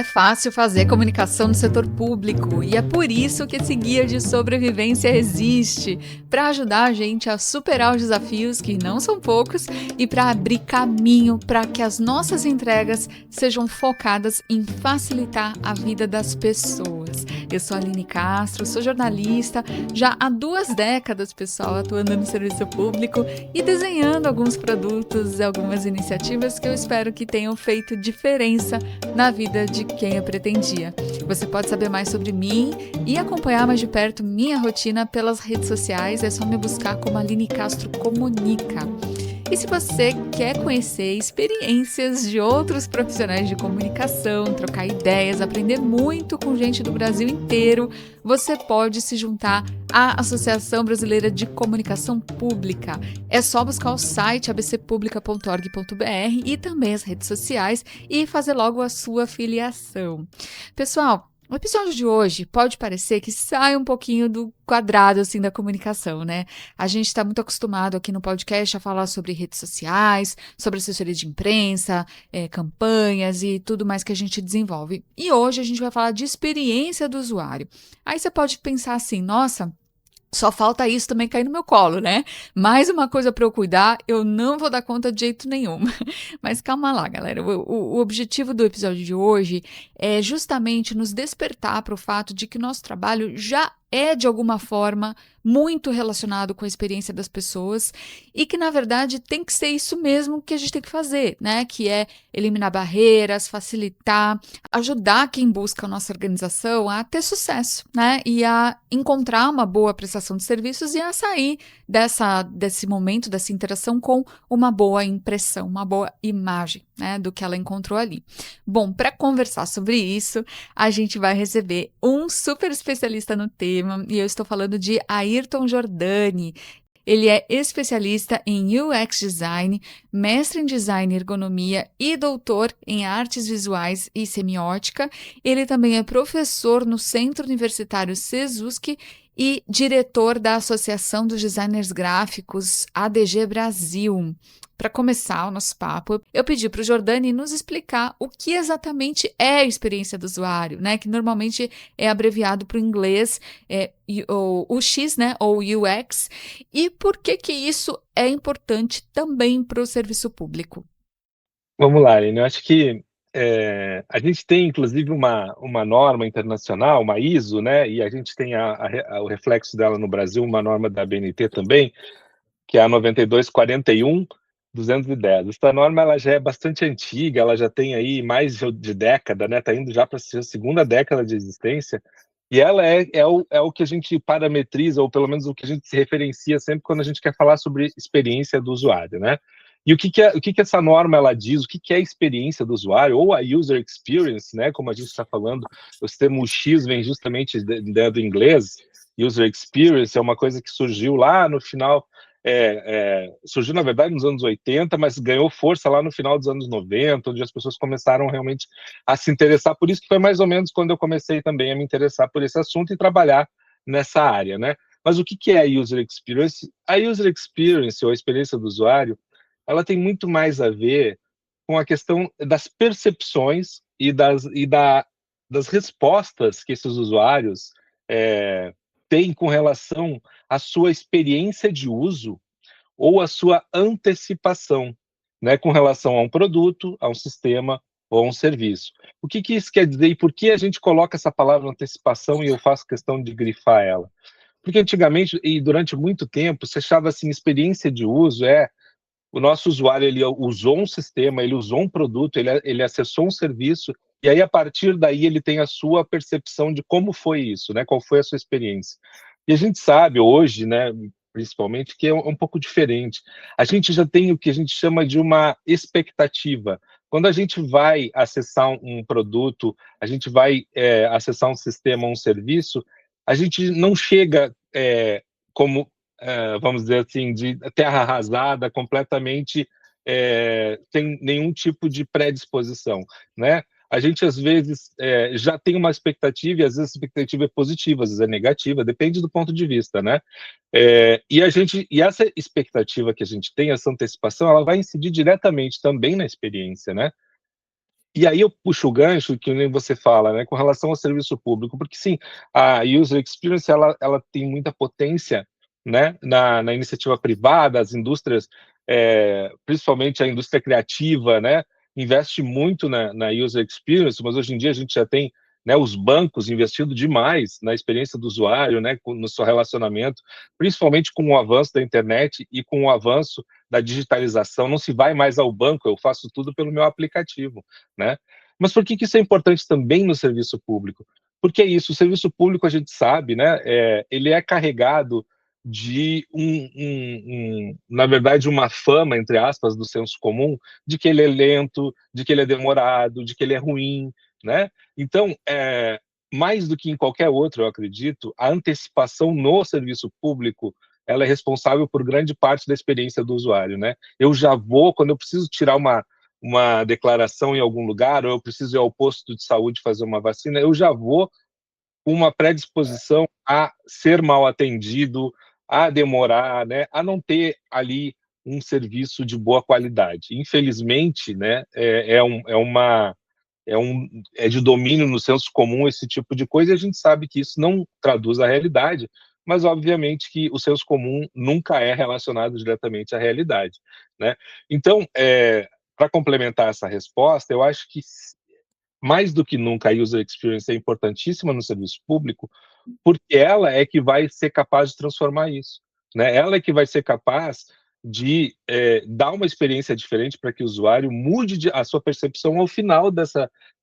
é fácil fazer comunicação no setor público e é por isso que esse guia de sobrevivência existe, para ajudar a gente a superar os desafios, que não são poucos, e para abrir caminho para que as nossas entregas sejam focadas em facilitar a vida das pessoas. Eu sou a Aline Castro, sou jornalista, já há 2 décadas, pessoal, atuando no serviço público e desenhando alguns produtos e algumas iniciativas que eu espero que tenham feito diferença na vida de quem eu pretendia. Você pode saber mais sobre mim e acompanhar mais de perto minha rotina pelas redes sociais, é só me buscar como Aline Castro Comunica. E se você quer conhecer experiências de outros profissionais de comunicação, trocar ideias, aprender muito com gente do Brasil inteiro, você pode se juntar à Associação Brasileira de Comunicação Pública. É só buscar o site abcpublica.org.br e também as redes sociais e fazer logo a sua filiação. Pessoal, o episódio de hoje pode parecer que sai um pouquinho do quadrado assim da comunicação, né? A gente está muito acostumado aqui no podcast a falar sobre redes sociais, sobre assessoria de imprensa, campanhas e tudo mais que a gente desenvolve. E hoje a gente vai falar de experiência do usuário. Aí você pode pensar assim, nossa, só falta isso também cair no meu colo, né? Mais uma coisa para eu cuidar, eu não vou dar conta de jeito nenhum. Mas calma lá, galera. O objetivo do episódio de hoje é justamente nos despertar para o fato de que o nosso trabalho já é, de alguma forma, muito relacionado com a experiência das pessoas e que, na verdade, tem que ser isso mesmo que a gente tem que fazer, né? Que é eliminar barreiras, facilitar, ajudar quem busca a nossa organização a ter sucesso, né? E a encontrar uma boa prestação de serviços e a sair desse momento, dessa interação com uma boa impressão, uma boa imagem, né? Do que ela encontrou ali. Bom, para conversar sobre isso, a gente vai receber um super especialista no tema e eu estou falando de Ayrton Jordani. Ele é especialista em UX Design, mestre em Design e Ergonomia e doutor em Artes Visuais e Semiótica. Ele também é professor no Centro Universitário Sesusc e diretor da Associação dos Designers Gráficos ADG Brasil. Para começar o nosso papo, eu pedi para o Jordani nos explicar o que exatamente é a experiência do usuário, né? Que normalmente é abreviado para o inglês, o X, né? Ou UX, e por que isso é importante também para o serviço público. Vamos lá, Aline. Eu acho que a gente tem, inclusive, uma norma internacional, uma ISO, né? E a gente tem o reflexo dela no Brasil, uma norma da ABNT também, que é a 9241/210. Essa norma ela já é bastante antiga, ela já tem aí mais de década, né? Está indo já para a 2ª década de existência, e ela é o que a gente parametriza, ou pelo menos o que a gente se referencia sempre quando a gente quer falar sobre experiência do usuário, né? E o que essa norma ela diz, o que é a experiência do usuário, ou a user experience, né? Como a gente está falando, o termo X vem justamente do inglês. User experience é uma coisa que surgiu lá no final, surgiu na verdade nos anos 80, mas ganhou força lá no final dos anos 90, onde as pessoas começaram realmente a se interessar por isso, que foi mais ou menos quando eu comecei também a me interessar por esse assunto e trabalhar nessa área, né? Mas o que é a user experience? A user experience, ou a experiência do usuário, ela tem muito mais a ver com a questão das percepções e das respostas que esses usuários têm com relação à sua experiência de uso ou à sua antecipação, né, com relação a um produto, a um sistema ou a um serviço. O que isso quer dizer e por que a gente coloca essa palavra antecipação e eu faço questão de grifar ela? Porque antigamente e durante muito tempo se achava assim, experiência de uso o nosso usuário ele usou um sistema, ele usou um produto, ele acessou um serviço, e aí a partir daí ele tem a sua percepção de como foi isso, né? Qual foi a sua experiência. E a gente sabe hoje, né, principalmente, que é um pouco diferente. A gente já tem o que a gente chama de uma expectativa. Quando a gente vai acessar um produto, a gente vai acessar um sistema, um serviço, a gente não chega como vamos dizer assim, de terra arrasada, completamente sem nenhum tipo de predisposição, né? A gente, às vezes, já tem uma expectativa, e às vezes a expectativa é positiva, às vezes é negativa, depende do ponto de vista, né? E essa expectativa que a gente tem, essa antecipação, ela vai incidir diretamente também na experiência, né? E aí eu puxo o gancho que nem você fala, né, com relação ao serviço público, porque sim, a user experience ela tem muita potência, né, na iniciativa privada, as indústrias, principalmente a indústria criativa, né, investe muito na user experience, mas hoje em dia a gente já tem, né, os bancos investindo demais na experiência do usuário, né, no seu relacionamento, principalmente com o avanço da internet e com o avanço da digitalização, não se vai mais ao banco, eu faço tudo pelo meu aplicativo, né? Mas por que isso é importante também no serviço público? Porque é isso, o serviço público a gente sabe, né, ele é carregado de na verdade, uma fama, entre aspas, do senso comum, de que ele é lento, de que ele é demorado, de que ele é ruim, né? Então, mais do que em qualquer outro, eu acredito, a antecipação no serviço público, ela é responsável por grande parte da experiência do usuário, né? Eu já vou, quando eu preciso tirar uma declaração em algum lugar, ou eu preciso ir ao posto de saúde fazer uma vacina, eu já vou com uma predisposição a ser mal atendido, a demorar, né, a não ter ali um serviço de boa qualidade. Infelizmente, né, é de domínio no senso comum esse tipo de coisa, e a gente sabe que isso não traduz a realidade, mas obviamente que o senso comum nunca é relacionado diretamente à realidade, né? Então, para complementar essa resposta, eu acho que mais do que nunca a user experience é importantíssima no serviço público, porque ela é que vai ser capaz de transformar isso, né? Ela é que vai ser capaz de dar uma experiência diferente para que o usuário mude a sua percepção ao final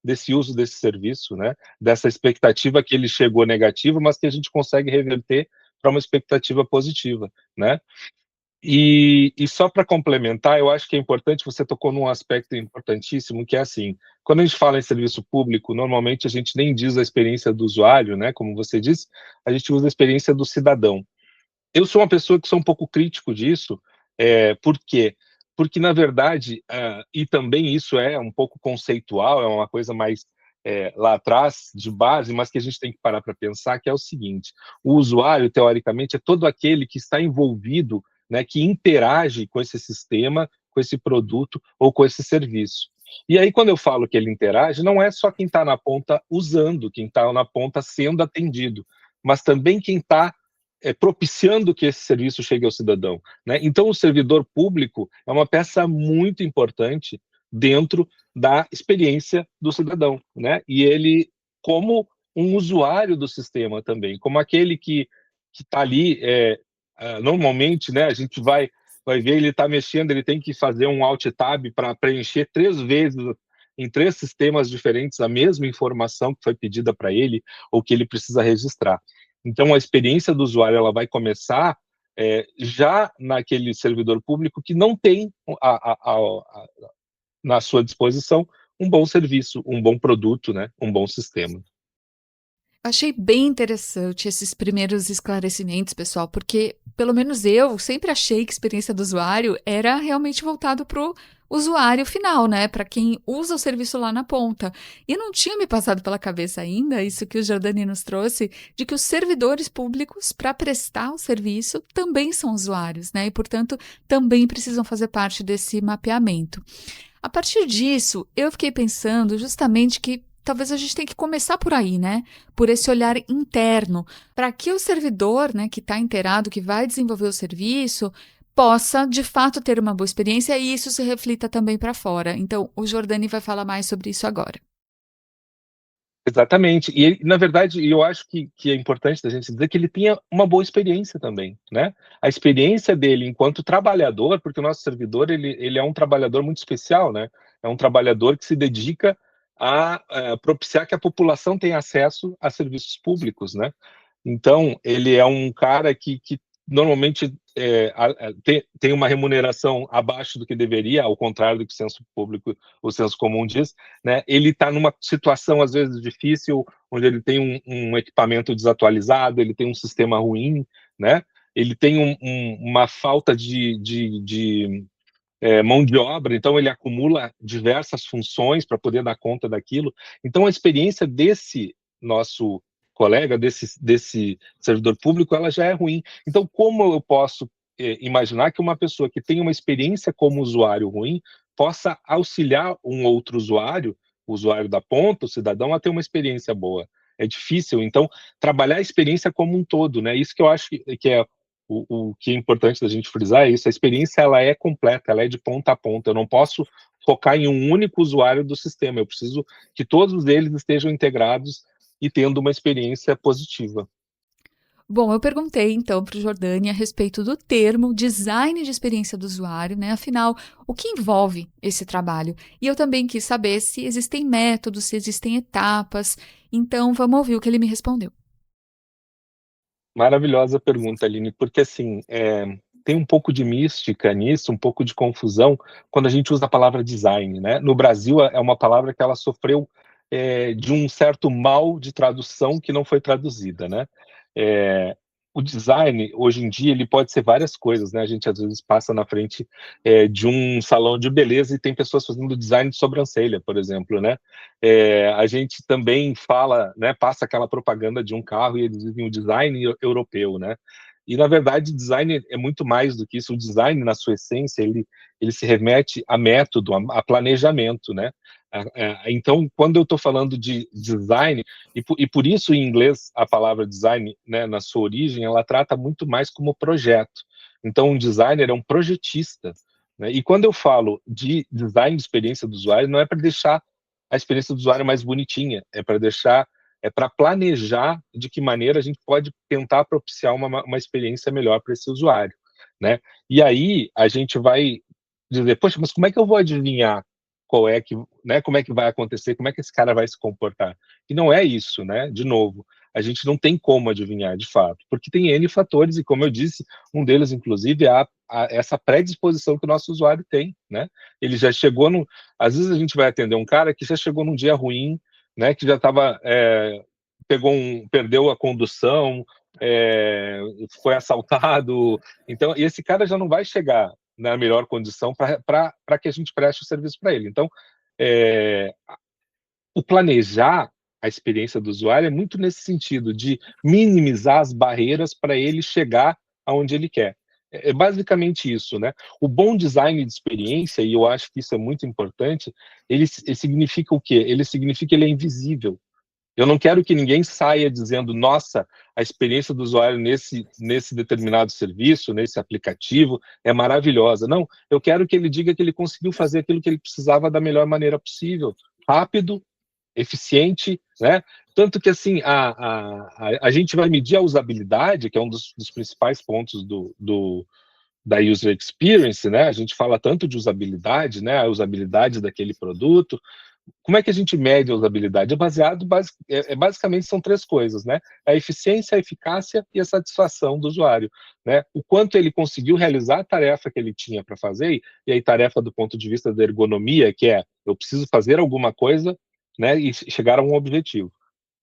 desse uso desse serviço, né? Dessa expectativa que ele chegou negativa, mas que a gente consegue reverter para uma expectativa positiva, né? E só para complementar, eu acho que é importante, você tocou num aspecto importantíssimo, que é assim, quando a gente fala em serviço público, normalmente a gente nem diz a experiência do usuário, né, como você disse, a gente usa a experiência do cidadão. Eu sou uma pessoa que sou um pouco crítico disso, por quê? Porque, na verdade, e também isso é um pouco conceitual, é uma coisa mais lá atrás, de base, mas que a gente tem que parar para pensar, que é o seguinte: o usuário, teoricamente, é todo aquele que está envolvido, né, que interage com esse sistema, com esse produto ou com esse serviço. E aí, quando eu falo que ele interage, não é só quem está na ponta usando, quem está na ponta sendo atendido, mas também quem está propiciando que esse serviço chegue ao cidadão, né? Então, o servidor público é uma peça muito importante dentro da experiência do cidadão, né? E ele, como um usuário do sistema também, como aquele que está ali, normalmente, né? A gente vai ver ele está mexendo, ele tem que fazer um Alt Tab para preencher 3 vezes em 3 sistemas diferentes a mesma informação que foi pedida para ele ou que ele precisa registrar. Então, a experiência do usuário ela vai começar já naquele servidor público que não tem na sua disposição um bom serviço, um bom produto, né, um bom sistema. Achei bem interessante esses primeiros esclarecimentos, pessoal, porque pelo menos eu sempre achei que a experiência do usuário era realmente voltado para o usuário final, né? Para quem usa o serviço lá na ponta. E não tinha me passado pela cabeça ainda, isso que o Jordani nos trouxe, de que os servidores públicos, para prestar o serviço, também são usuários, né? E, portanto, também precisam fazer parte desse mapeamento. A partir disso, eu fiquei pensando justamente que talvez a gente tenha que começar por aí, né? Por esse olhar interno, para que o servidor, né, que está inteirado, que vai desenvolver o serviço, possa de fato ter uma boa experiência e isso se reflita também para fora. Então, o Jordani vai falar mais sobre isso agora. Exatamente. E ele, na verdade, eu acho que é importante da gente dizer que ele tenha uma boa experiência também, né? A experiência dele enquanto trabalhador, porque o nosso servidor ele é um trabalhador muito especial, né? É um trabalhador que se dedica a propiciar que a população tenha acesso a serviços públicos, né? Então, ele é um cara que normalmente tem uma remuneração abaixo do que deveria, ao contrário do que o senso público, o senso comum diz, né? Ele está numa situação, às vezes, difícil, onde ele tem um equipamento desatualizado, ele tem um sistema ruim, né? Ele tem uma falta de mão de obra, então ele acumula diversas funções para poder dar conta daquilo. Então, a experiência desse nosso colega, desse servidor público, ela já é ruim. Então, como eu posso imaginar que uma pessoa que tem uma experiência como usuário ruim possa auxiliar um outro usuário, o usuário da ponta, o cidadão, a ter uma experiência boa. É difícil, então, trabalhar a experiência como um todo, né? Isso que eu acho que é o que é importante da gente frisar é isso, a experiência ela é completa, ela é de ponta a ponta, eu não posso focar em um único usuário do sistema, eu preciso que todos eles estejam integrados e tendo uma experiência positiva. Bom, eu perguntei então para o Jordani a respeito do termo design de experiência do usuário, né? Afinal, o que envolve esse trabalho? E eu também quis saber se existem métodos, se existem etapas. Então, vamos ouvir o que ele me respondeu. Maravilhosa pergunta, Aline, porque assim, tem um pouco de mística nisso, um pouco de confusão quando a gente usa a palavra design, né? No Brasil é uma palavra que ela sofreu de um certo mal de tradução que não foi traduzida, né? É, o design, hoje em dia, ele pode ser várias coisas, né? A gente às vezes passa na frente de um salão de beleza e tem pessoas fazendo design de sobrancelha, por exemplo, né? A gente também fala, né, passa aquela propaganda de um carro e eles dizem o design europeu, né? E, na verdade, design é muito mais do que isso. O design, na sua essência, ele se remete a método, a planejamento, né? Então, quando eu estou falando de design, e por isso, em inglês, a palavra design, né, na sua origem, ela trata muito mais como projeto. Então, um designer é um projetista, né? E quando eu falo de design de experiência do usuário, não é para deixar a experiência do usuário mais bonitinha, é para planejar de que maneira a gente pode tentar propiciar uma experiência melhor para esse usuário, né? E aí a gente vai dizer, poxa, mas como é que eu vou adivinhar qual é que, né, como é que vai acontecer, como é que esse cara vai se comportar? E não é isso, né? De novo, a gente não tem como adivinhar de fato, porque tem N fatores e, como eu disse, um deles, inclusive, é essa predisposição que o nosso usuário tem, né? Ele já chegou no... Às vezes a gente vai atender um cara que já chegou num dia ruim, né? Que já estava... perdeu a condução, foi assaltado. Então, e esse cara já não vai chegar na melhor condição para que a gente preste o serviço para ele. Então, é, o planejar a experiência do usuário é muito nesse sentido, de minimizar as barreiras para ele chegar aonde ele quer. É basicamente isso, né? O bom design de experiência, e eu acho que isso é muito importante, ele significa o quê? Ele significa que ele é invisível. Eu não quero que ninguém saia dizendo, nossa, a experiência do usuário nesse determinado serviço, nesse aplicativo, é maravilhosa. Não, eu quero que ele diga que ele conseguiu fazer aquilo que ele precisava da melhor maneira possível, rápido, eficiente, né? Tanto que, assim, a gente vai medir a usabilidade, que é um dos principais pontos da user experience, né? A gente fala tanto de usabilidade, né? A usabilidade daquele produto. Como é que a gente mede a usabilidade? Basicamente são três coisas, né? A eficiência, a eficácia e a satisfação do usuário, né? O quanto ele conseguiu realizar a tarefa que ele tinha para fazer, e aí tarefa do ponto de vista da ergonomia, que é eu preciso fazer alguma coisa, né, e chegar a um objetivo,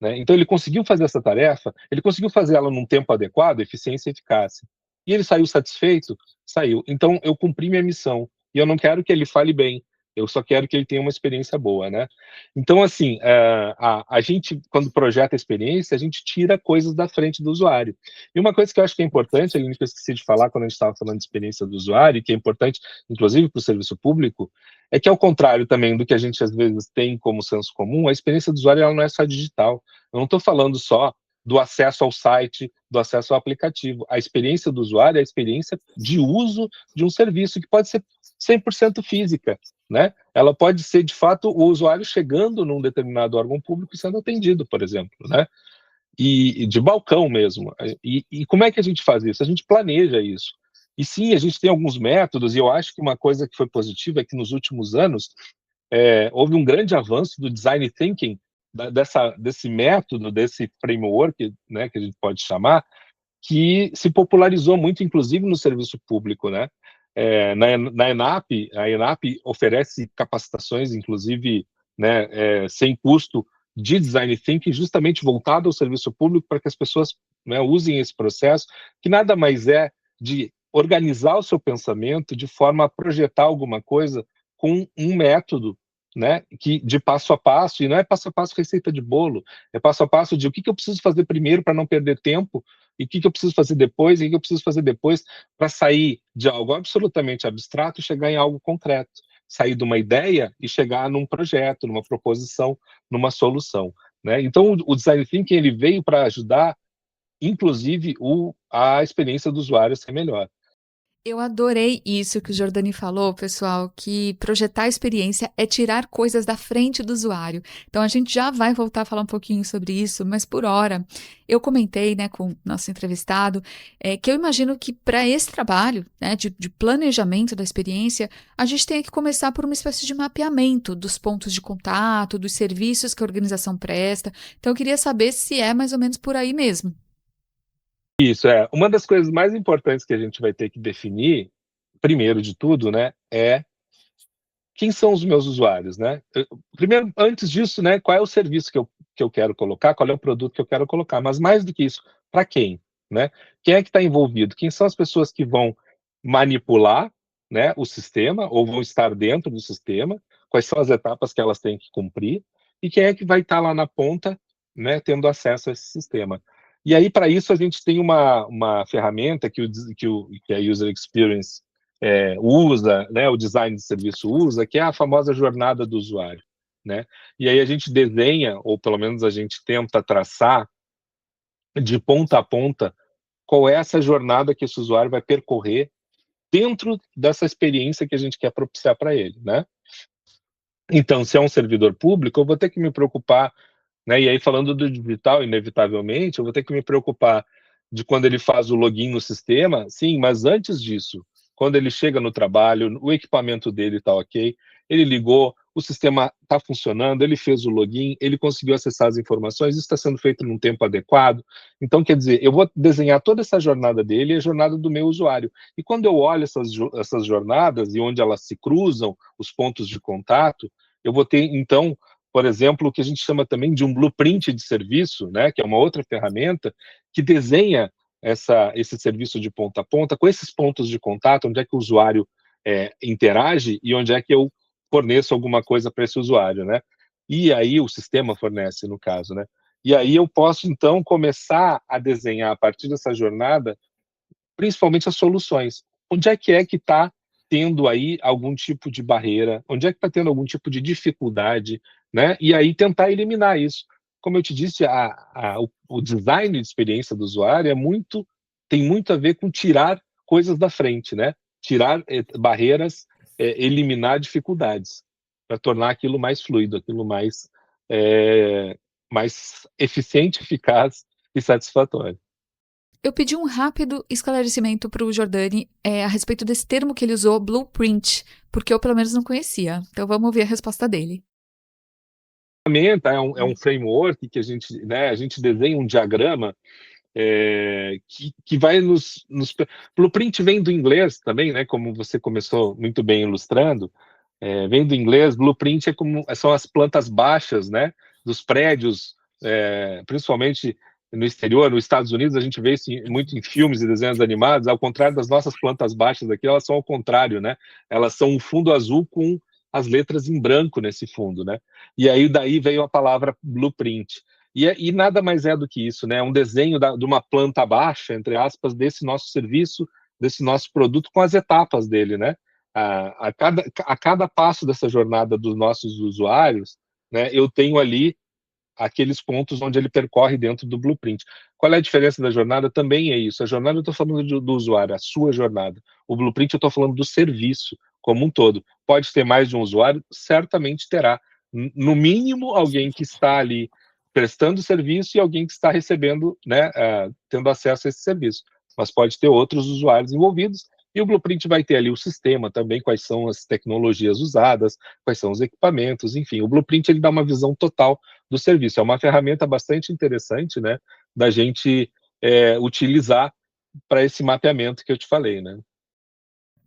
né? Então ele conseguiu fazer essa tarefa, ele conseguiu fazer ela num tempo adequado, eficiência e eficácia. E ele saiu satisfeito? Saiu. Então eu cumpri minha missão. E eu não quero que ele fale bem, eu só quero que ele tenha uma experiência boa, né? Então, assim, a gente, quando projeta a experiência, a gente tira coisas da frente do usuário. E uma coisa que eu acho que é importante, Aline, que eu esqueci de falar quando a gente estava falando de experiência do usuário, e que é importante, inclusive, para o serviço público, é que, ao contrário também do que a gente, às vezes, tem como senso comum, a experiência do usuário ela não é só digital. Eu não estou falando só do acesso ao site, do acesso ao aplicativo. A experiência do usuário é a experiência de uso de um serviço, que pode ser 100% física, né? Ela pode ser, de fato, o usuário chegando num determinado órgão público e sendo atendido, por exemplo, né? E de balcão mesmo. E como é que a gente faz isso? A gente planeja isso. E sim, a gente tem alguns métodos, e eu acho que uma coisa que foi positiva é que nos últimos anos houve um grande avanço do design thinking, desse método, desse framework, né, que a gente pode chamar, que se popularizou muito, inclusive no serviço público, né? Na ENAP, a ENAP oferece capacitações, inclusive, né, sem custo, de design thinking, justamente voltado ao serviço público para que as pessoas, né, usem esse processo, que nada mais é de organizar o seu pensamento de forma a projetar alguma coisa com um método, né, que de passo a passo, e não é passo a passo receita de bolo, é passo a passo de o que eu preciso fazer primeiro para não perder tempo, e o que eu preciso fazer depois, e o que eu preciso fazer depois para sair de algo absolutamente abstrato e chegar em algo concreto. sair de uma ideia e chegar num projeto, numa proposição, numa solução, né? Então, o Design Thinking ele veio para ajudar, inclusive, a experiência do usuário ser melhor. Eu adorei isso que o Jordani falou, pessoal, que projetar a experiência é tirar coisas da frente do usuário. Então a gente já vai voltar a falar um pouquinho sobre isso, mas por hora eu comentei, né, com o nosso entrevistado, que eu imagino que para esse trabalho, né, de planejamento da experiência, a gente tem que começar por uma espécie de mapeamento dos pontos de contato, dos serviços que a organização presta. Então eu queria saber se é mais ou menos por aí mesmo. Isso, é. Uma das coisas mais importantes que a gente vai ter que definir, primeiro de tudo, né, é quem são os meus usuários, né? Primeiro, antes disso, né, qual é o serviço que eu quero colocar, qual é o produto que eu quero colocar, mas mais do que isso, para quem, né? Quem é que está envolvido? Quem são as pessoas que vão manipular, né, o sistema ou vão estar dentro do sistema? Quais são as etapas que elas têm que cumprir? E quem é que vai estar lá na ponta, né, tendo acesso a esse sistema? E aí, para isso, a gente tem uma ferramenta que a User Experience usa, né, o design de serviço usa, que é a famosa jornada do usuário, né? E aí a gente desenha, ou pelo menos a gente tenta traçar de ponta a ponta qual é essa jornada que esse usuário vai percorrer dentro dessa experiência que a gente quer propiciar para ele, né? Então, se é um servidor público, eu vou ter que me preocupar, né? E aí, falando do digital, inevitavelmente, eu vou ter que me preocupar de quando ele faz o login no sistema, sim, mas antes disso, quando ele chega no trabalho, o equipamento dele está ok, ele ligou, o sistema está funcionando, ele fez o login, ele conseguiu acessar as informações, isso está sendo feito num tempo adequado. Então, quer dizer, eu vou desenhar toda essa jornada dele e a jornada do meu usuário. E quando eu olho essas jornadas e onde elas se cruzam, os pontos de contato, eu vou ter, então, por exemplo, o que a gente chama também de um blueprint de serviço, né, que é uma outra ferramenta que desenha esse serviço de ponta a ponta, com esses pontos de contato, onde é que o usuário interage e onde é que eu forneço alguma coisa para esse usuário, né? E aí o sistema fornece, no caso, né? E aí eu posso, então, começar a desenhar, a partir dessa jornada, principalmente as soluções. Onde é que está tendo aí algum tipo de barreira? Onde é que está tendo algum tipo de dificuldade, né? E aí tentar eliminar isso. Como eu te disse, o design de experiência do usuário tem muito a ver com tirar coisas da frente, né? Tirar barreiras, eliminar dificuldades, para tornar aquilo mais fluido, aquilo mais eficiente, eficaz e satisfatório. Eu pedi um rápido esclarecimento para o Jordani a respeito desse termo que ele usou, blueprint, porque eu pelo menos não conhecia. Então vamos ouvir a resposta dele. Ferramenta é um framework que a gente desenha um diagrama que vai Blueprint vem do inglês também, né? Como você começou muito bem ilustrando, vem do inglês. Blueprint são as plantas baixas, né? Dos prédios, principalmente no exterior, nos Estados Unidos, a gente vê isso muito em filmes e desenhos animados. Ao contrário das nossas plantas baixas aqui, elas são ao contrário, né? Elas são um fundo azul com as letras em branco nesse fundo, né? E aí daí veio a palavra blueprint. E nada mais é do que isso, né? Um desenho de uma planta baixa, entre aspas, desse nosso serviço, desse nosso produto, com as etapas dele, né? A cada passo dessa jornada dos nossos usuários, né, eu tenho ali aqueles pontos onde ele percorre dentro do blueprint. Qual é a diferença da jornada? Também é isso. A jornada eu estou falando do usuário, a sua jornada. O blueprint eu estou falando do serviço como um todo. Pode ter mais de um usuário? Certamente terá. No mínimo, alguém que está ali prestando serviço e alguém que está recebendo, né, tendo acesso a esse serviço. Mas pode ter outros usuários envolvidos, e o blueprint vai ter ali o sistema também, quais são as tecnologias usadas, quais são os equipamentos, enfim. O blueprint ele dá uma visão total do serviço. É uma ferramenta bastante interessante, né, da gente utilizar para esse mapeamento que eu te falei, né.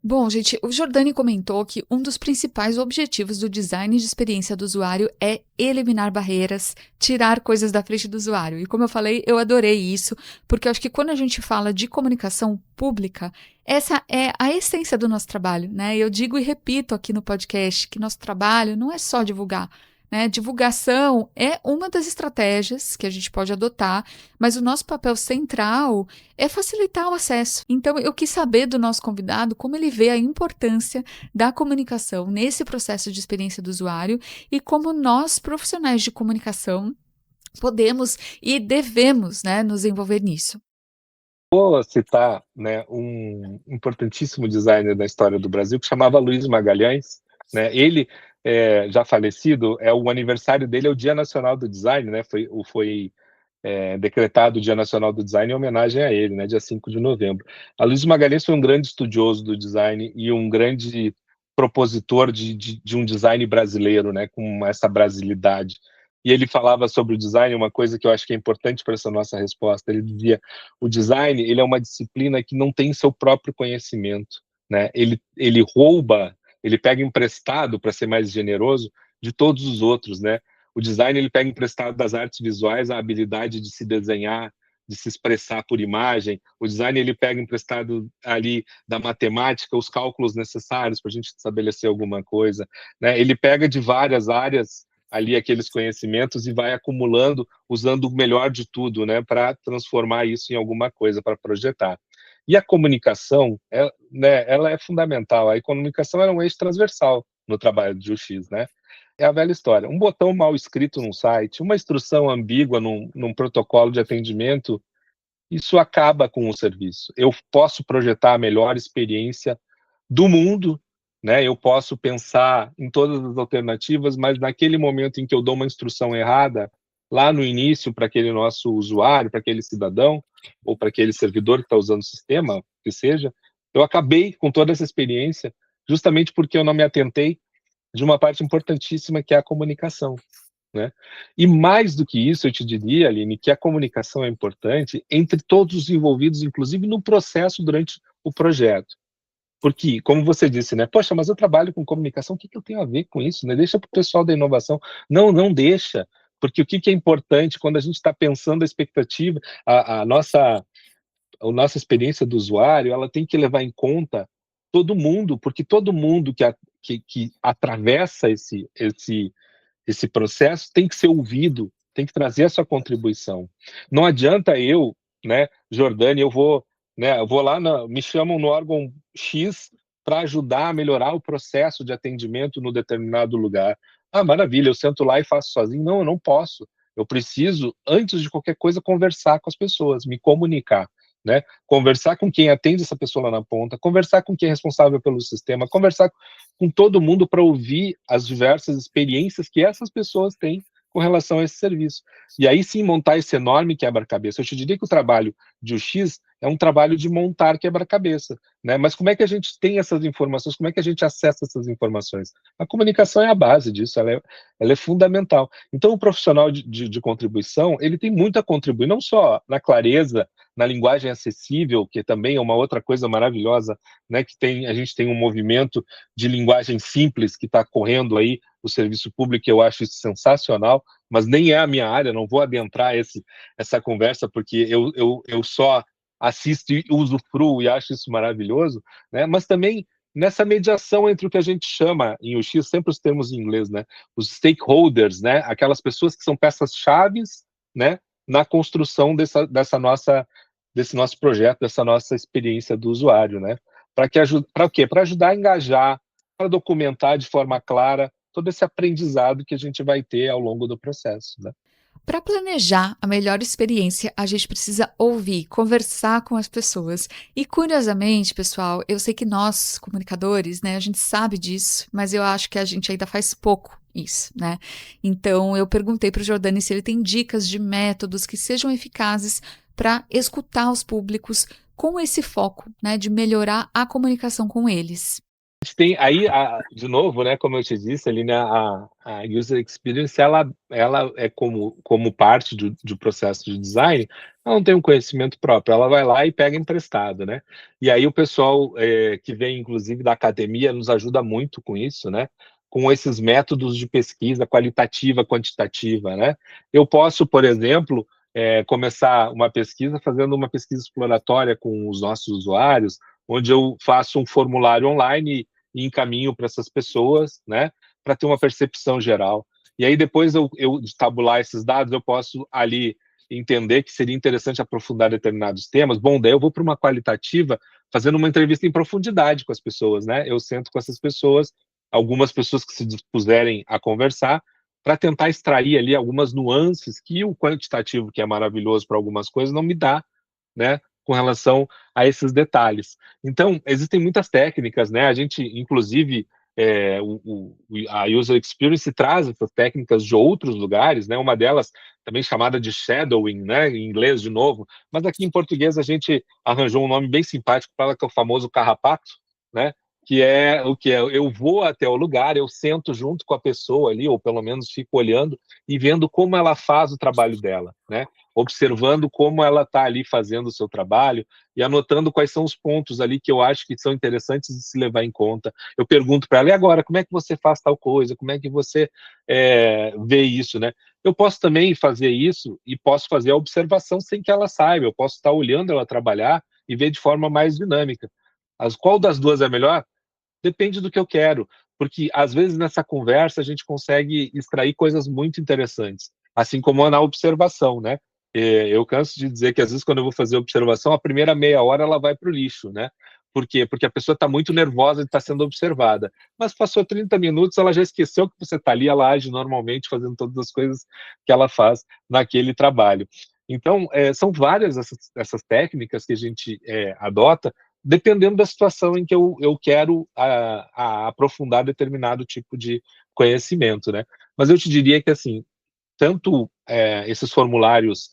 Bom, gente, o Jordani comentou que um dos principais objetivos do design de experiência do usuário é eliminar barreiras, tirar coisas da frente do usuário. E como eu falei, eu adorei isso, porque eu acho que quando a gente fala de comunicação pública, essa é a essência do nosso trabalho, né? Eu digo e repito aqui no podcast que nosso trabalho não é só divulgar né? Divulgação é uma das estratégias que a gente pode adotar, mas o nosso papel central é facilitar o acesso. Então, eu quis saber do nosso convidado como ele vê a importância da comunicação nesse processo de experiência do usuário e como nós, profissionais de comunicação, podemos e devemos, né, nos envolver nisso. Vou citar, né, um importantíssimo designer da história do Brasil que chamava Luiz Magalhães, né? Ele, já falecido, o aniversário dele é o Dia Nacional do Design, né? Foi decretado o Dia Nacional do Design em homenagem a ele, né, dia 5 de novembro. A Luiz Magalhães foi um grande estudioso do design e um grande propositor de um design brasileiro, né, com essa brasilidade. E ele falava sobre o design, uma coisa que eu acho que é importante para essa nossa resposta. Ele dizia: o design, ele é uma disciplina que não tem seu próprio conhecimento, né? Ele rouba, ele pega emprestado, para ser mais generoso, de todos os outros, né? O design, ele pega emprestado das artes visuais a habilidade de se desenhar, de se expressar por imagem. O design, ele pega emprestado ali da matemática os cálculos necessários para a gente estabelecer alguma coisa, né? Ele pega de várias áreas ali aqueles conhecimentos e vai acumulando, usando o melhor de tudo, né, para transformar isso em alguma coisa, para projetar. E a comunicação, né, ela é fundamental. A comunicação é um eixo transversal no trabalho de UX, né? É a velha história. Um botão mal escrito num site, uma instrução ambígua num protocolo de atendimento, isso acaba com o serviço. Eu posso projetar a melhor experiência do mundo, né? Eu posso pensar em todas as alternativas, mas naquele momento em que eu dou uma instrução errada, lá no início, para aquele nosso usuário, para aquele cidadão, ou para aquele servidor que está usando o sistema, que seja, eu acabei com toda essa experiência, justamente porque eu não me atentei de uma parte importantíssima, que é a comunicação, né? E mais do que isso, eu te diria, Aline, que a comunicação é importante entre todos os envolvidos, inclusive no processo durante o projeto. Porque, como você disse, né? Poxa, mas eu trabalho com comunicação, o que eu tenho a ver com isso, né? Deixa para o pessoal da inovação. Não, não deixa, porque o que é importante quando a gente está pensando a expectativa, a nossa experiência do usuário, ela tem que levar em conta todo mundo, porque todo mundo que atravessa esse processo tem que ser ouvido, tem que trazer a sua contribuição. Não adianta eu, né, Jordânia, eu vou lá, me chamam no órgão X para ajudar a melhorar o processo de atendimento no determinado lugar. Ah, maravilha, eu sento lá e faço sozinho. Não, eu não posso. Eu preciso, antes de qualquer coisa, conversar com as pessoas, me comunicar, né? Conversar com quem atende essa pessoa lá na ponta, conversar com quem é responsável pelo sistema, conversar com todo mundo para ouvir as diversas experiências que essas pessoas têm com relação a esse serviço. E aí sim montar esse enorme quebra-cabeça. Eu te diria que o trabalho de UX é um trabalho de montar quebra-cabeça, né? Mas como é que a gente tem essas informações? Como é que a gente acessa essas informações? A comunicação é a base disso, ela é fundamental. Então, o profissional de contribuição, ele tem muito a contribuir, não só na clareza, na linguagem acessível, que também é uma outra coisa maravilhosa, né? A gente tem um movimento de linguagem simples que está correndo aí, o serviço público, eu acho isso sensacional, mas nem é a minha área, não vou adentrar essa conversa, porque eu só assisto e usufruo e acho isso maravilhoso, né? Mas também nessa mediação entre o que a gente chama, em UX, sempre os termos em inglês, né? Os stakeholders, né? Aquelas pessoas que são peças-chaves, né? Na construção desse nosso projeto, dessa nossa experiência do usuário, né? Para o quê? Para ajudar a engajar, para documentar de forma clara todo esse aprendizado que a gente vai ter ao longo do processo, né? Para planejar a melhor experiência, a gente precisa ouvir, conversar com as pessoas. E curiosamente, pessoal, eu sei que nós, comunicadores, né, a gente sabe disso, mas eu acho que a gente ainda faz pouco isso, né? Então, eu perguntei para o Jordani se ele tem dicas de métodos que sejam eficazes para escutar os públicos com esse foco, né, de melhorar a comunicação com eles. A gente tem aí, de novo, né, como eu te disse, ali, né, a user experience, ela é como parte do processo de design, ela não tem um conhecimento próprio, ela vai lá e pega emprestado, né? E aí o pessoal que vem, inclusive, da academia, nos ajuda muito com isso, né? Com esses métodos de pesquisa qualitativa, quantitativa, né? Eu posso, por exemplo, começar uma pesquisa fazendo uma pesquisa exploratória com os nossos usuários, onde eu faço um formulário online e encaminho para essas pessoas, né, para ter uma percepção geral. E aí depois eu de tabular esses dados, eu posso ali entender que seria interessante aprofundar determinados temas. Bom, daí eu vou para uma qualitativa, fazendo uma entrevista em profundidade com as pessoas, né? Eu sento com essas pessoas, algumas pessoas que se dispuserem a conversar, para tentar extrair ali algumas nuances que o quantitativo, que é maravilhoso para algumas coisas, não me dá, né? Com relação a esses detalhes. Então, existem muitas técnicas, né? A gente, inclusive, a User Experience traz essas técnicas de outros lugares, né? Uma delas também chamada de shadowing, né? Em inglês, de novo, mas aqui em português a gente arranjou um nome bem simpático para ela, que é o famoso carrapato, né? Que é o que é, eu vou até o lugar, eu sento junto com a pessoa ali, ou pelo menos fico olhando e vendo como ela faz o trabalho dela, né? Observando como ela está ali fazendo o seu trabalho e anotando quais são os pontos ali que eu acho que são interessantes de se levar em conta. Eu pergunto para ela, e agora, como é que você faz tal coisa? Como é que você vê isso, né? Eu posso também fazer isso e posso fazer a observação sem que ela saiba, eu posso estar olhando ela trabalhar e ver de forma mais dinâmica. Qual das duas é melhor? Depende do que eu quero, porque às vezes nessa conversa a gente consegue extrair coisas muito interessantes, assim como na observação, né? Eu canso de dizer que às vezes quando eu vou fazer observação, a primeira meia hora ela vai para o lixo, né? Por quê? Porque a pessoa está muito nervosa de estar sendo observada. Mas passou 30 minutos, ela já esqueceu que você está ali, ela age normalmente, fazendo todas as coisas que ela faz naquele trabalho. Então, são várias essas técnicas que a gente adota, dependendo da situação em que eu quero aprofundar determinado tipo de conhecimento, né? Mas eu te diria que, assim, tanto esses formulários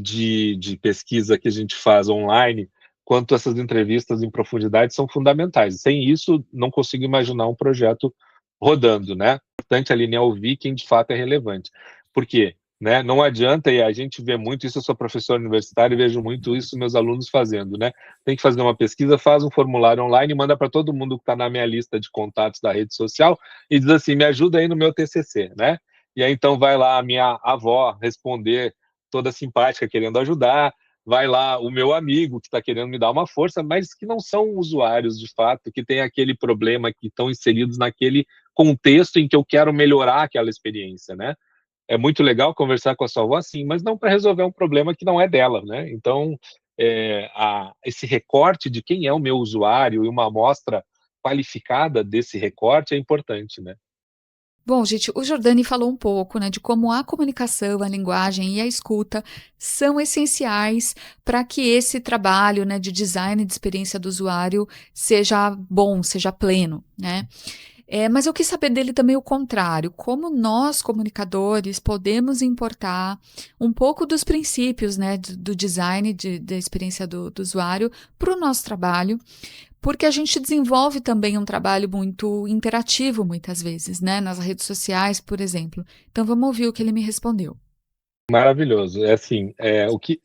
de pesquisa que a gente faz online, quanto essas entrevistas em profundidade são fundamentais. Sem isso, não consigo imaginar um projeto rodando, né? É importante alinhar ouvir quem de fato é relevante. Por quê? Né? Não adianta, e a gente vê muito isso, eu sou professor universitário e vejo muito isso meus alunos fazendo, né? Tem que fazer uma pesquisa, faz um formulário online, manda para todo mundo que está na minha lista de contatos da rede social e diz assim, me ajuda aí no meu TCC, né? E aí então vai lá a minha avó responder toda simpática, querendo ajudar, vai lá o meu amigo que está querendo me dar uma força, mas que não são usuários de fato, que tem aquele problema, que estão inseridos naquele contexto em que eu quero melhorar aquela experiência, né? É muito legal conversar com a sua avó, sim, mas não para resolver um problema que não é dela, né? Então, esse recorte de quem é o meu usuário e uma amostra qualificada desse recorte é importante, né? Bom, gente, o Jordani falou um pouco, né, de como a comunicação, a linguagem e a escuta são essenciais para que esse trabalho, né, de design de experiência do usuário seja bom, seja pleno, né? Mas eu quis saber dele também o contrário, como nós, comunicadores, podemos importar um pouco dos princípios, né, do design da experiência do usuário para o nosso trabalho, porque a gente desenvolve também um trabalho muito interativo, muitas vezes, né, nas redes sociais, por exemplo. Então vamos ouvir o que ele me respondeu. Maravilhoso. É assim, o que,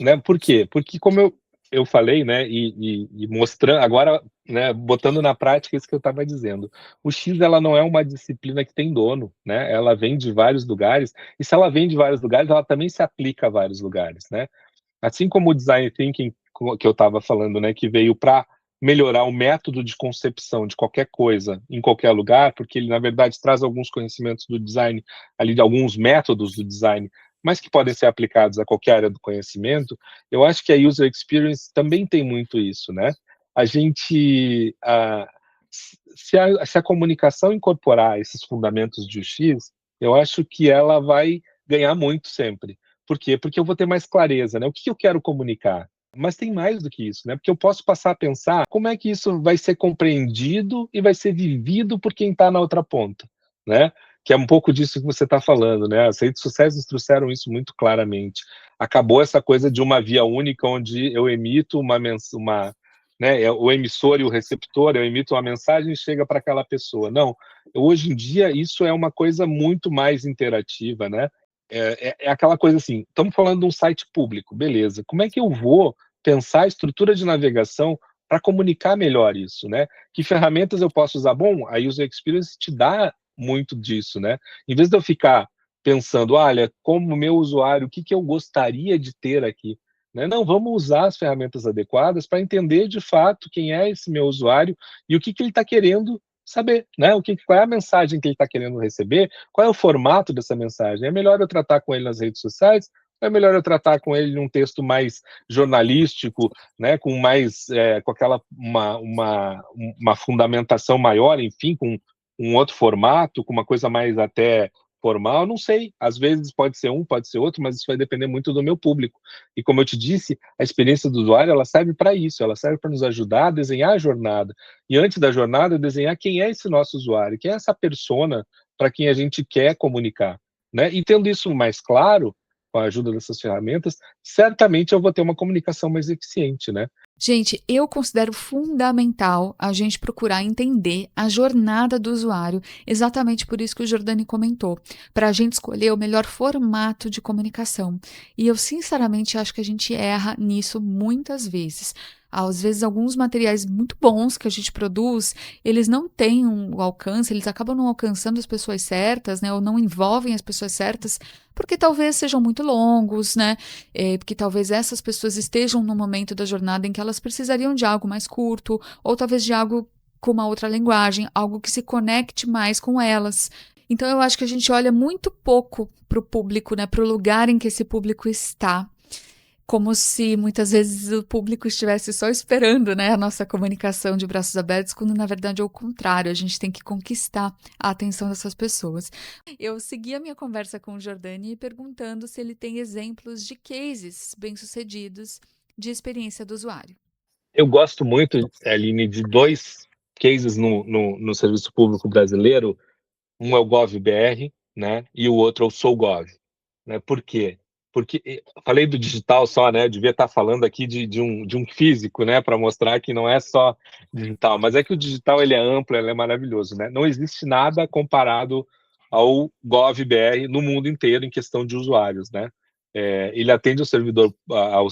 né? Por quê? Porque como eu falei, né? E mostrando agora, né? Botando na prática isso que eu estava dizendo. O X ela não é uma disciplina que tem dono, né? Ela vem de vários lugares e se ela vem de vários lugares, ela também se aplica a vários lugares, né? Assim como o design thinking que eu estava falando, né? Que veio para melhorar o método de concepção de qualquer coisa em qualquer lugar, porque ele na verdade traz alguns conhecimentos do design ali, de alguns métodos do design, mas que podem ser aplicados a qualquer área do conhecimento. Eu acho que a user experience também tem muito isso, né? A gente, se a comunicação incorporar esses fundamentos de UX, eu acho que ela vai ganhar muito sempre. Por quê? Porque eu vou ter mais clareza, né? O que eu quero comunicar? Mas tem mais do que isso, né? Porque eu posso passar a pensar como é que isso vai ser compreendido e vai ser vivido por quem está na outra ponta, né? Que é um pouco disso que você está falando, né? As redes sociais nos trouxeram isso muito claramente. Acabou essa coisa de uma via única onde eu emito né, o emissor e o receptor, eu emito uma mensagem e chega para aquela pessoa. Não, hoje em dia isso é uma coisa muito mais interativa, né? É aquela coisa assim, estamos falando de um site público, beleza. Como é que eu vou pensar a estrutura de navegação para comunicar melhor isso, né? Que ferramentas eu posso usar? Bom, a User Experience te dá muito disso, né? Em vez de eu ficar pensando, olha, como meu usuário, o que eu gostaria de ter aqui? Né? Não, vamos usar as ferramentas adequadas para entender de fato quem é esse meu usuário e o que ele está querendo saber, né, qual é a mensagem que ele está querendo receber, qual é o formato dessa mensagem. É melhor eu tratar com ele nas redes sociais, ou é melhor eu tratar com ele num texto mais jornalístico, né, com mais, com aquela uma fundamentação maior, enfim, com um outro formato, com uma coisa mais até formal, não sei. Às vezes pode ser um, pode ser outro, mas isso vai depender muito do meu público. E como eu te disse, a experiência do usuário, ela serve para isso, ela serve para nos ajudar a desenhar a jornada. E antes da jornada, desenhar quem é esse nosso usuário, quem é essa persona para quem a gente quer comunicar, né? E tendo isso mais claro, com a ajuda dessas ferramentas, certamente eu vou ter uma comunicação mais eficiente, né? Gente, eu considero fundamental a gente procurar entender a jornada do usuário, exatamente por isso que o Jordani comentou, para a gente escolher o melhor formato de comunicação. E eu, sinceramente, acho que a gente erra nisso muitas vezes. Às vezes, alguns materiais muito bons que a gente produz, eles não têm o alcance, eles acabam não alcançando as pessoas certas, né, ou não envolvem as pessoas certas, porque talvez sejam muito longos, né? Porque talvez essas pessoas estejam no momento da jornada em que elas precisariam de algo mais curto, ou talvez de algo com uma outra linguagem, algo que se conecte mais com elas. Então eu acho que a gente olha muito pouco para o público, né, para o lugar em que esse público está, como se muitas vezes o público estivesse só esperando, né, a nossa comunicação de braços abertos, quando na verdade é o contrário, a gente tem que conquistar a atenção dessas pessoas. Eu segui a minha conversa com o Jordani perguntando se ele tem exemplos de cases bem-sucedidos de experiência do usuário. Eu gosto muito, Aline, de dois cases no serviço público brasileiro. Um é o GovBR, né, e o outro é o SouGov, né? Por quê? Porque falei do digital só, né? Devia estar falando aqui de um físico, né, para mostrar que não é só digital, mas é que o digital ele é amplo, ele é maravilhoso, né? Não existe nada comparado ao GovBR no mundo inteiro em questão de usuários, né? Ele atende ao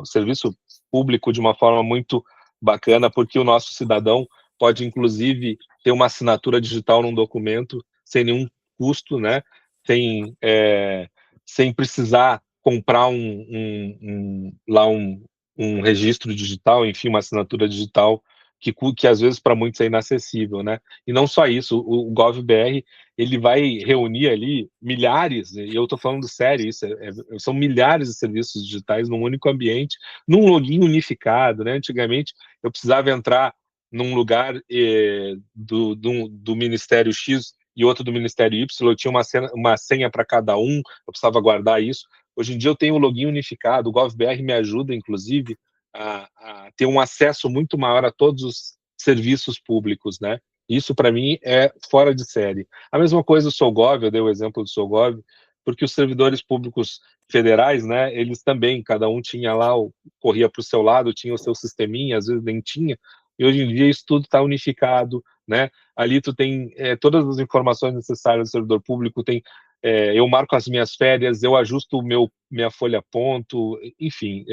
serviço público de uma forma muito bacana, porque o nosso cidadão pode, inclusive, ter uma assinatura digital num documento sem nenhum custo, né? Sem, sem precisar comprar um registro digital, enfim, uma assinatura digital que às vezes para muitos é inacessível, né? E não só isso, o GovBR ele vai reunir ali milhares, e eu estou falando sério, são milhares de serviços digitais num único ambiente, num login unificado, né? Antigamente eu precisava entrar num lugar do Ministério X e outro do Ministério Y, eu tinha uma senha para cada um, eu precisava guardar isso. Hoje em dia eu tenho o login unificado, o GovBR me ajuda, inclusive, a ter um acesso muito maior a todos os serviços públicos, né? Isso, para mim, é fora de série. A mesma coisa o SouGov, eu dei o exemplo do SouGov, porque os servidores públicos federais, né, eles também, cada um tinha lá, corria para o seu lado, tinha o seu sisteminha, às vezes nem tinha, e hoje em dia isso tudo está unificado, né? Ali tu tem todas as informações necessárias do servidor público, eu marco as minhas férias, eu ajusto minha folha ponto, enfim,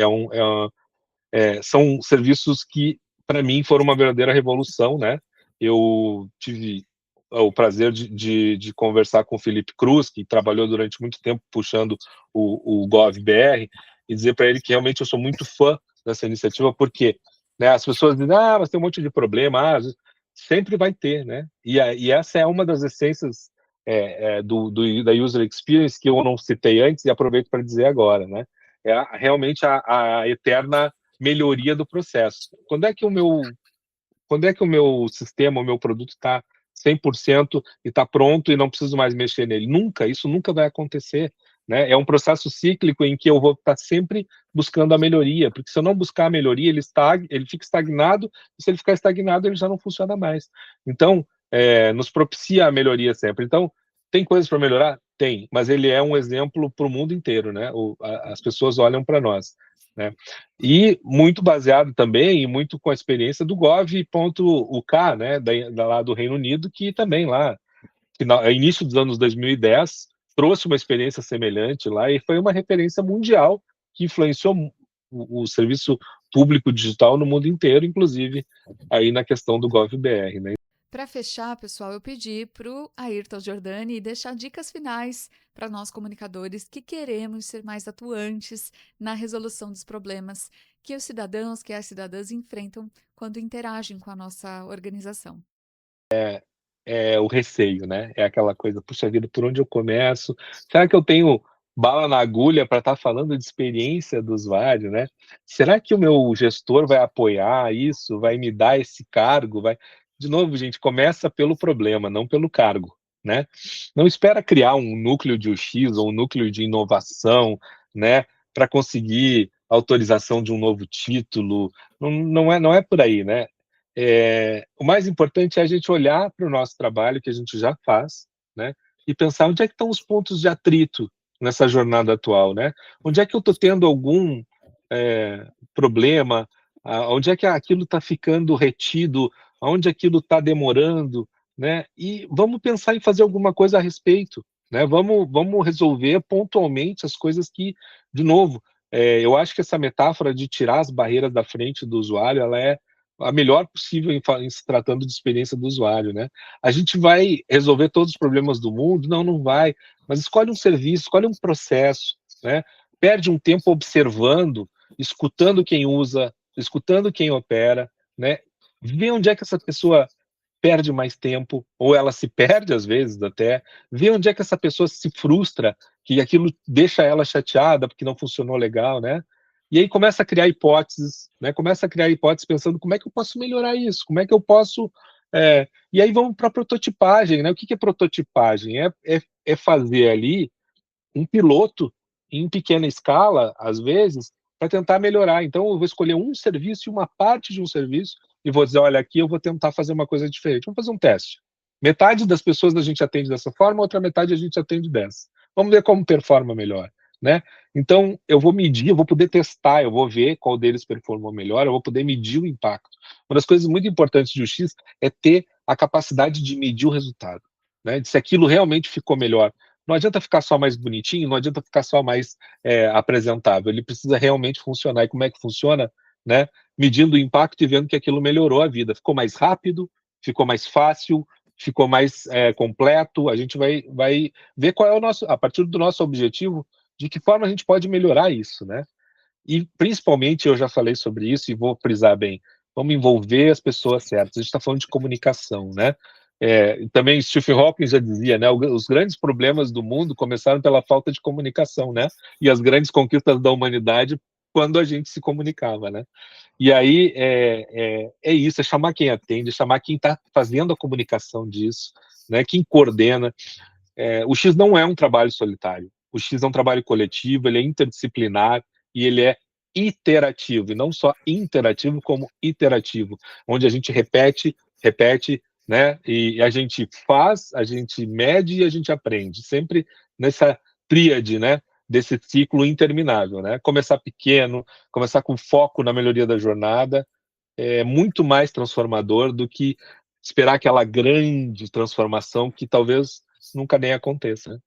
são serviços que, para mim, foram uma verdadeira revolução, né? Eu tive o prazer de conversar com o Felipe Cruz, que trabalhou durante muito tempo puxando o GovBR, e dizer para ele que realmente eu sou muito fã dessa iniciativa, porque, né, as pessoas dizem, mas tem um monte de problema, sempre vai ter, né? E essa é uma das essências da user experience que eu não citei antes e aproveito para dizer agora, né? Realmente a eterna melhoria do processo. Quando é que o meu sistema, o meu produto está 100% e está pronto e não preciso mais mexer nele? Nunca, isso nunca vai acontecer, né? É um processo cíclico em que eu vou estar sempre buscando a melhoria, porque se eu não buscar a melhoria, ele fica estagnado, e se ele ficar estagnado, ele já não funciona mais. Então, nos propicia a melhoria sempre. Então, tem coisas para melhorar? Tem, mas ele é um exemplo para o mundo inteiro, né? As pessoas olham para nós, né? E muito baseado também, e muito com a experiência do Gov.uk, né, lá do Reino Unido, que também lá, início dos anos 2010, trouxe uma experiência semelhante lá e foi uma referência mundial que influenciou o serviço público digital no mundo inteiro, inclusive aí na questão do GovBR, né? Para fechar, pessoal, eu pedi para o Ayrton Jordani deixar dicas finais para nós comunicadores que queremos ser mais atuantes na resolução dos problemas que os cidadãos, que as cidadãs enfrentam quando interagem com a nossa organização. é o receio, né? É aquela coisa, puxa vida, por onde eu começo? Será que eu tenho bala na agulha para estar falando de experiência do usuário, né? Será que o meu gestor vai apoiar isso? Vai me dar esse cargo? Vai... De novo, gente, começa pelo problema, não pelo cargo, né? Não espera criar um núcleo de UX ou um núcleo de inovação, né? Para conseguir autorização de um novo título. Não é por aí, né? O mais importante é a gente olhar para o nosso trabalho, que a gente já faz, né, e pensar onde é que estão os pontos de atrito nessa jornada atual, né? Onde é que eu estou tendo algum problema, onde é que aquilo está ficando retido, onde aquilo está demorando, né? E vamos pensar em fazer alguma coisa a respeito, né? Vamos resolver pontualmente as coisas que, de novo, eu acho que essa metáfora de tirar as barreiras da frente do usuário, ela é a melhor possível em se tratando de experiência do usuário, né? A gente vai resolver todos os problemas do mundo? Não, não vai. Mas escolhe um serviço, escolhe um processo, né? Perde um tempo observando, escutando quem usa, escutando quem opera, né? Vê onde é que essa pessoa perde mais tempo, ou ela se perde às vezes até, vê onde é que essa pessoa se frustra, que aquilo deixa ela chateada porque não funcionou legal, né? E aí começa a criar hipóteses, né? Começa a criar hipóteses pensando como é que eu posso melhorar isso, como é que eu posso... E aí vamos para a prototipagem, né? O que é prototipagem? É fazer ali um piloto em pequena escala, às vezes, para tentar melhorar. Então, eu vou escolher um serviço e uma parte de um serviço e vou dizer, olha, aqui eu vou tentar fazer uma coisa diferente. Vamos fazer um teste. Metade das pessoas a gente atende dessa forma, outra metade a gente atende dessa. Vamos ver como performa melhor, né? Então, eu vou medir, eu vou poder testar, eu vou ver qual deles performou melhor, eu vou poder medir o impacto. Uma das coisas muito importantes de UX é ter a capacidade de medir o resultado, né? De se aquilo realmente ficou melhor. Não adianta ficar só mais bonitinho, não adianta ficar só mais apresentável, ele precisa realmente funcionar. E como é que funciona? Né? Medindo o impacto e vendo que aquilo melhorou a vida. Ficou mais rápido, ficou mais fácil, ficou mais completo. A gente vai ver qual é o nosso, a partir do nosso objetivo, de que forma a gente pode melhorar isso, né? E, principalmente, eu já falei sobre isso e vou frisar bem, vamos envolver as pessoas certas. A gente está falando de comunicação, né? Também Stephen Hawking já dizia, né? Os grandes problemas do mundo começaram pela falta de comunicação, né? E as grandes conquistas da humanidade quando a gente se comunicava, né? E aí é isso, é chamar quem atende, é chamar quem está fazendo a comunicação disso, né? Quem coordena. O X não é um trabalho solitário. O X é um trabalho coletivo, ele é interdisciplinar e ele é iterativo, e não só interativo, como iterativo, onde a gente repete, repete, né? E a gente faz, a gente mede e a gente aprende, sempre nessa tríade, né? Desse ciclo interminável, né? Começar pequeno, começar com foco na melhoria da jornada, é muito mais transformador do que esperar aquela grande transformação que talvez nunca nem aconteça, né?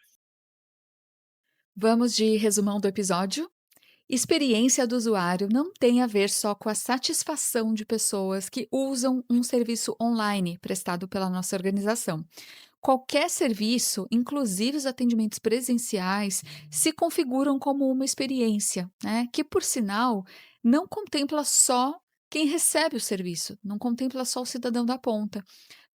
Vamos de resumão do episódio? Experiência do usuário não tem a ver só com a satisfação de pessoas que usam um serviço online prestado pela nossa organização. Qualquer serviço, inclusive os atendimentos presenciais, se configuram como uma experiência, né? Que, por sinal, não contempla só quem recebe o serviço, não contempla só o cidadão da ponta.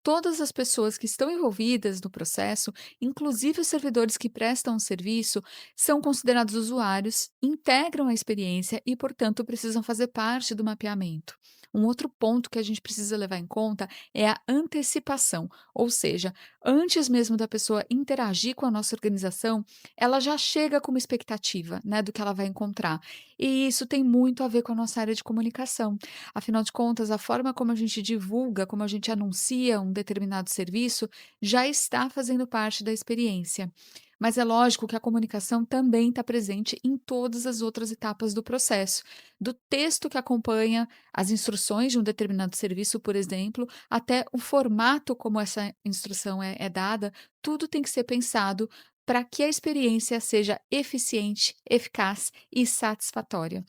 Todas as pessoas que estão envolvidas no processo, inclusive os servidores que prestam o serviço, são considerados usuários, integram a experiência e, portanto, precisam fazer parte do mapeamento. Um outro ponto que a gente precisa levar em conta é a antecipação, ou seja, antes mesmo da pessoa interagir com a nossa organização, ela já chega com uma expectativa, né, do que ela vai encontrar. E isso tem muito a ver com a nossa área de comunicação. Afinal de contas, a forma como a gente divulga, como a gente anuncia um determinado serviço, já está fazendo parte da experiência. Mas é lógico que a comunicação também está presente em todas as outras etapas do processo, do texto que acompanha as instruções de um determinado serviço, por exemplo, até o formato como essa instrução é dada, tudo tem que ser pensado para que a experiência seja eficiente, eficaz e satisfatória.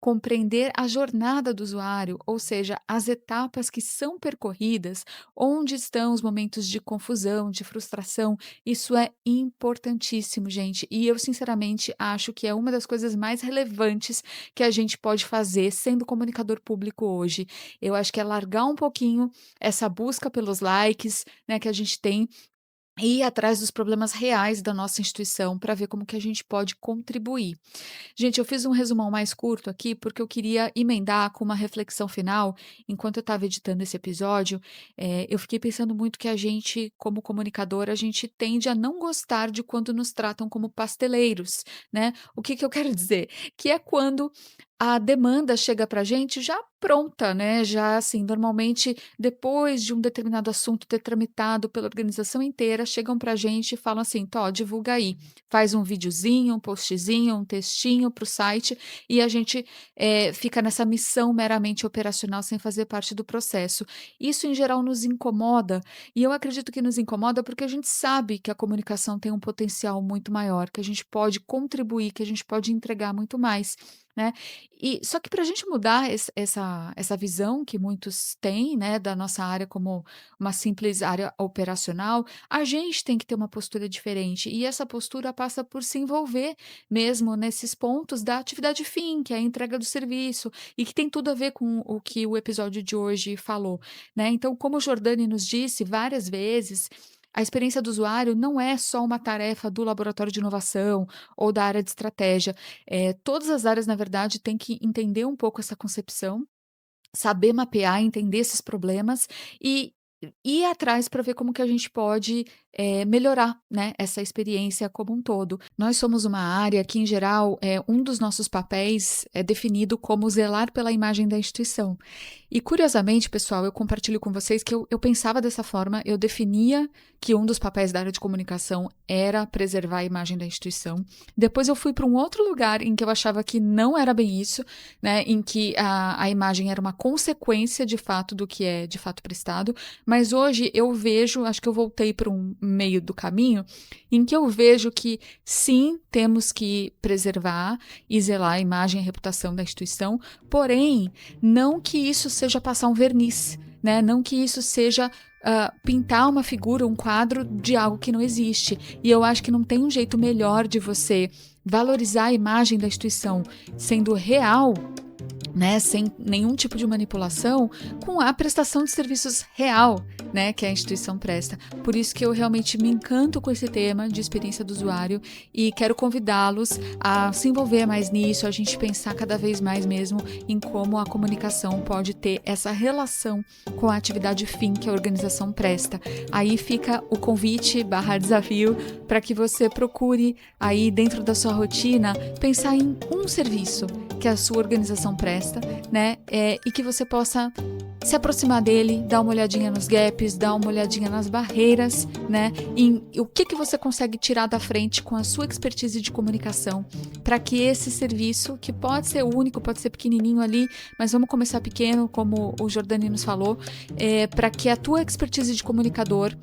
compreender a jornada do usuário, ou seja, as etapas que são percorridas, onde estão os momentos de confusão, de frustração, isso é importantíssimo, gente. E eu, sinceramente, acho que é uma das coisas mais relevantes que a gente pode fazer sendo comunicador público hoje. Eu acho que é largar um pouquinho essa busca pelos likes, né, que a gente tem e ir atrás dos problemas reais da nossa instituição para ver como que a gente pode contribuir. Gente, eu fiz um resumão mais curto aqui porque eu queria emendar com uma reflexão final. Enquanto eu estava editando esse episódio, eu fiquei pensando muito que a gente, como comunicador, a gente tende a não gostar de quando nos tratam como pasteleiros, né? O que que eu quero dizer? Que é quando a demanda chega para a gente já pronta, né? Já assim, normalmente depois de um determinado assunto ter tramitado pela organização inteira, chegam para a gente e falam assim: Tó, divulga aí, faz um videozinho, um postzinho, um textinho para o site e a gente fica nessa missão meramente operacional sem fazer parte do processo. Isso, em geral, nos incomoda e eu acredito que nos incomoda porque a gente sabe que a comunicação tem um potencial muito maior, que a gente pode contribuir, que a gente pode entregar muito mais, né? E só que para a gente mudar essa visão que muitos têm, né, da nossa área como uma simples área operacional, a gente tem que ter uma postura diferente. E essa postura passa por se envolver mesmo nesses pontos da atividade fim, que é a entrega do serviço, e que tem tudo a ver com o que o episódio de hoje falou, né? Então, como o Jordani nos disse várias vezes, a experiência do usuário não é só uma tarefa do laboratório de inovação ou da área de estratégia. Todas as áreas, na verdade, têm que entender um pouco essa concepção, saber mapear, entender esses problemas e ir atrás para ver como que a gente pode melhorar, né, essa experiência como um todo. Nós somos uma área que, em geral, um dos nossos papéis é definido como zelar pela imagem da instituição. E, curiosamente, pessoal, eu compartilho com vocês que eu pensava dessa forma, eu definia que um dos papéis da área de comunicação era preservar a imagem da instituição. Depois eu fui para um outro lugar em que eu achava que não era bem isso, né, em que a imagem era uma consequência, de fato, do que é, de fato, prestado. Mas hoje eu vejo, acho que eu voltei para um meio do caminho, em que eu vejo que, sim, temos que preservar e zelar a imagem e a reputação da instituição, porém, não que isso seja passar um verniz, né? Não que isso seja pintar uma figura, um quadro de algo que não existe. E eu acho que não tem um jeito melhor de você valorizar a imagem da instituição sendo real, né, sem nenhum tipo de manipulação, com a prestação de serviços real, né, que a instituição presta. Por isso que eu realmente me encanto com esse tema de experiência do usuário e quero convidá-los a se envolver mais nisso, a gente pensar cada vez mais mesmo em como a comunicação pode ter essa relação com a atividade fim que a organização presta. Aí fica o convite / desafio para que você procure aí dentro da sua rotina pensar em um serviço que a sua organização presta, né? E que você possa se aproximar dele, dar uma olhadinha nos gaps, dar uma olhadinha nas barreiras, né? Em o que você consegue tirar da frente com a sua expertise de comunicação para que esse serviço, que pode ser único, pode ser pequenininho ali, mas vamos começar pequeno, como o Jordani nos falou, para que a tua expertise de comunicador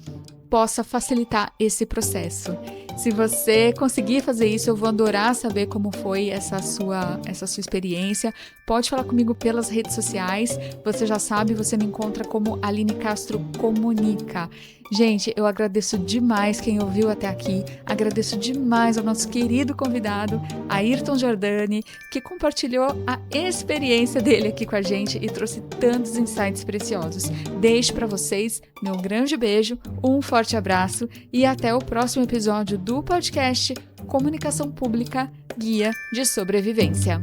possa facilitar esse processo. Se você conseguir fazer isso, eu vou adorar saber como foi essa sua experiência. Pode falar comigo pelas redes sociais. Você já sabe, você me encontra como Aline Castro Comunica. Gente, eu agradeço demais quem ouviu até aqui. Agradeço demais ao nosso querido convidado, Ayrton Jordani, que compartilhou a experiência dele aqui com a gente e trouxe tantos insights preciosos. Deixo para vocês meu grande beijo, um forte abraço e até o próximo episódio do podcast Comunicação Pública Guia de Sobrevivência.